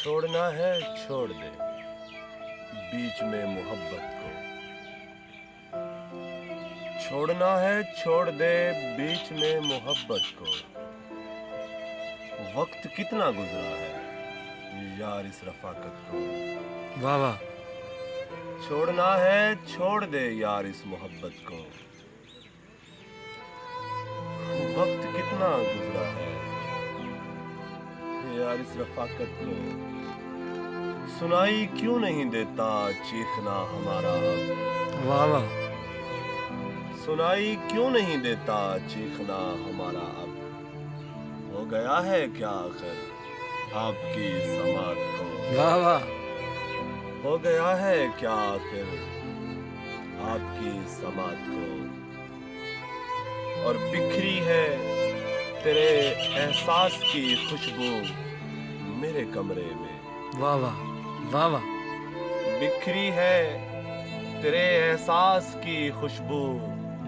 छोड़ना है छोड़ दे बीच में मोहब्बत को। छोड़ना है छोड़ दे बीच में मोहब्बत को। वक्त कितना गुजरा है यार इस रफाकत को। वाह वाह। छोड़ना है छोड़ दे यार इस मोहब्बत को। वक्त कितना गुजरा है यार इस रफाकत को। सुनाई क्यों नहीं देता चीखना हमारा अब। वाह वाह। सुनाई क्यों नहीं देता चीखना हमारा अब। हो गया है क्या आखिर आपकी समात को। वाह वाह। हो गया है क्या आखिर आपकी समात को। और बिखरी है तेरे एहसास की खुशबू मेरे कमरे में। वाह वाह। वाह वाह। बिखरी है तेरे एहसास की खुशबू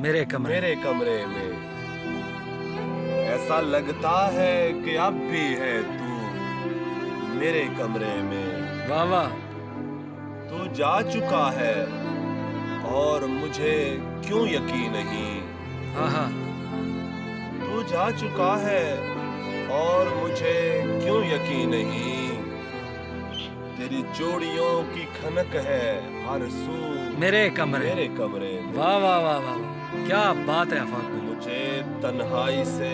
मेरे कमरे में। ऐसा लगता है कि अब भी है तू मेरे कमरे में। वाह वाह। तू जा चुका है और मुझे क्यों यकीन नहीं। आहा। तू जा चुका है और मुझे क्यों यकीन नहीं। तेरी जोड़ियों की खनक है हर सू मेरे कमरे में। वाह वाह वाह वाह। क्या बात है आफाक भाई। मुझे तन्हाई से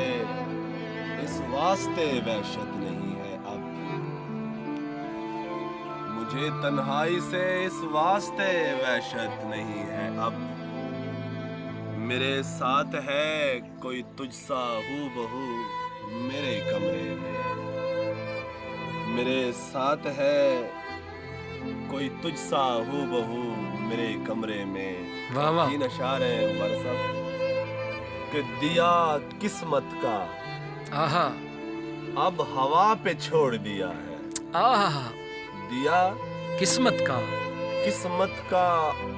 इस वास्ते वहशत नहीं है अब। मुझे तन्हाई से इस वास्ते वहशत नहीं है अब। मेरे साथ है कोई तुझसा हूबहू मेरे कमरे में। मेरे साथ है कोई तुझसा हूबहू मेरे कमरे में। वाह वाह। 3 अशार है बरसत कि दिया किस्मत का आहा। अब हवा पे छोड़ दिया है। आहा। दिया किस्मत का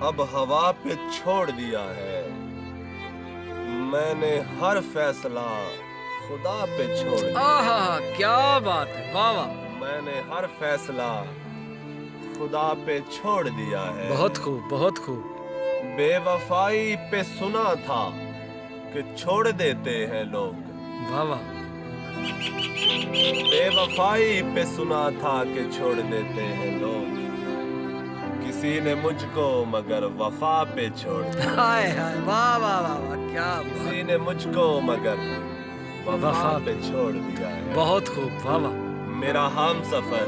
अब हवा पे छोड़ दिया है। मैंने हर फैसला खुदा पे छोड़ दिया। आहा। क्या बात है। वाह वाह। मैंने हर फैसला खुदा पे छोड़ दिया है। बहुत खूब बहुत खूब। बेवफाई पे सुना था कि छोड़ देते हैं लोग। वाह वाह। बेवफाई पे सुना था कि छोड़ देते हैं लोग। किसी ने मुझको मगर वफा पे छोड़ दिया। हाय हाय। वाह वाह वाह वाह। क्या बात। किसी ने मुझको मगर वफा वफा पे छोड़ दिया है। बहुत खूब। वाह वाह। मेरा हम सफर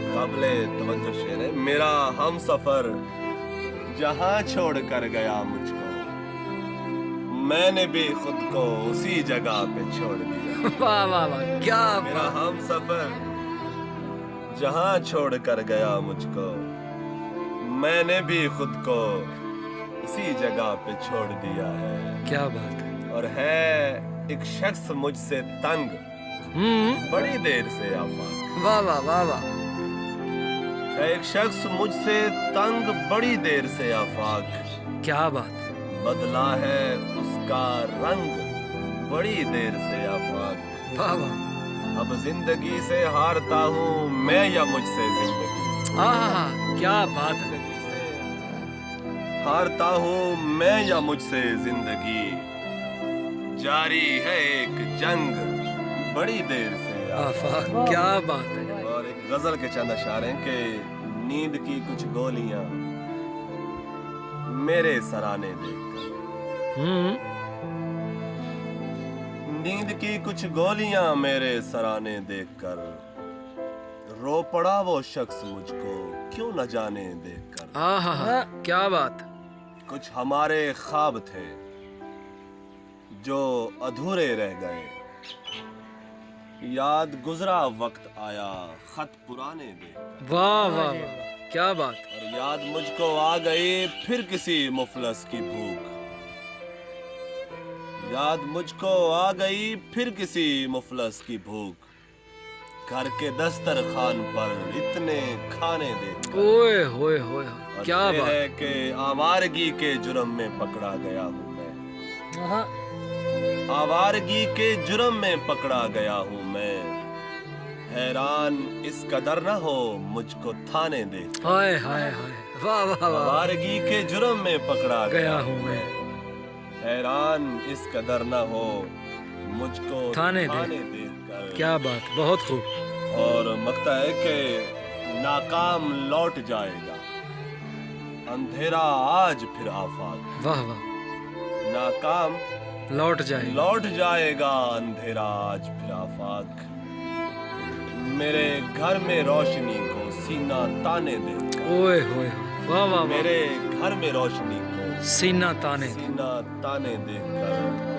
काबिले तवज्जो शेर है। मेरा हम सफर जहां छोड़ कर गया मुझको मैंने भी खुद को उसी जगह पे छोड़ दिया। वाह वाह वाह। क्या मेरा बात। हम सफर जहां छोड़ कर गया मुझको मैंने भी खुद को उसी जगह पे छोड़ दिया है। क्या बात है। और है एक शख्स मुझसे तंग बड़ी देर से आफाक। वाह वाह वाह वाह। है एक शख्स मुझसे तंग बड़ी देर से आफाक। क्या बात। बदला है उसका रंग बड़ी देर से आफाक। वाह वाह। अब जिंदगी से हारता हूँ मैं या मुझसे जिंदगी। आहा। क्या बात है। जिंदगी से हारता हूँ मैं या मुझसे जिंदगी। जारी है एक जंग बड़ी देर से आफाक। क्या बात है। और एक गजल के चंद अशार हैं कि नींद की कुछ गोलियां मेरे सराने देखकर। नींद की कुछ गोलियां मेरे सराने देखकर रो पड़ा वो शख्स मुझको क्यों न जाने देखकर। आहा। क्या बात। कुछ हमारे ख्वाब थे जो अधूरे रह गए। याद गुजरा वक्त आया खत पुराने देखकर। वाह वाह वाह। क्या बात। और याद मुझको आ गई फिर किसी मुफलस की भूख। याद मुझको आ गई फिर किसी मुफलस की भूख। घर के दस्तरखान पर इतने खाने देखकर। ओए होए होए। और क्या ये बात। है कि आवारगी के जुर्म में पकड़ा गया हूँ मैं। आवारगी के जुर्म में पकड़ा गया हूँ मैं। हैरान इस कदर न हो मुझको थाने दे, हाय हाय हाय, वाह वाह वाह, आवारगी के जुर्म में पकड़ा गया हूँ मैं। हैरान इस कदर न हो मुझको थाने थाने दे। देकर। क्या बात, बहुत खूब। और मकता है कि नाकाम लौट जाएगा, अंधेरा आज फिर आफाक। वाह वाह, नाकाम लौट जाए। लौट जाएगा, अंधेरा आज फिर आफाक। मेरे घर में रोशनी को सीना ताने दे, ओए होए, वाह वाह वाह, मेरे घर में रोशनी को सीना ताने। सीना ताने देकर